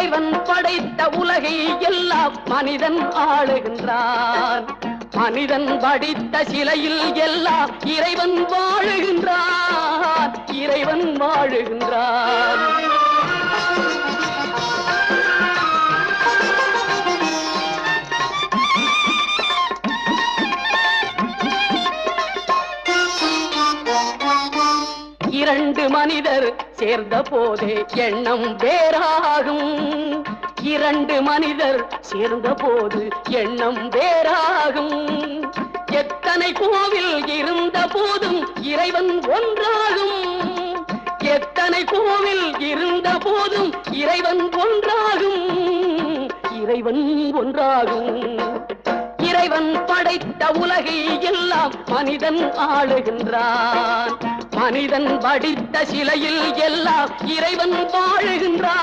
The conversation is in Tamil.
இறைவன் படைத்த உலகை எல்லாம் மனிதன் ஆளுகின்றான். மனிதன் படித்த சிலையில் எல்லாம் இறைவன் வாழுகின்றான். இறைவன் வாழுகின்றான். இரண்டு மனிதர் சேர்ந்த போதே எண்ணம் வேறாகும். இரண்டு மனிதர் சேர்ந்த போது எண்ணம் வேறாகும். எத்தனை கோவில் இருந்த போதும் இறைவன் ஒன்றாகும். எத்தனை கோவில் இருந்த போதும் இறைவன் ஒன்றாகும். இறைவன் ஒன்றாகும். இறைவன் படைத்த உலகை எல்லாம் மனிதன் ஆளுகின்றான். மனிதன் படித்த சிலையில் எல்லாம் இறைவன் வாழுகின்றான்.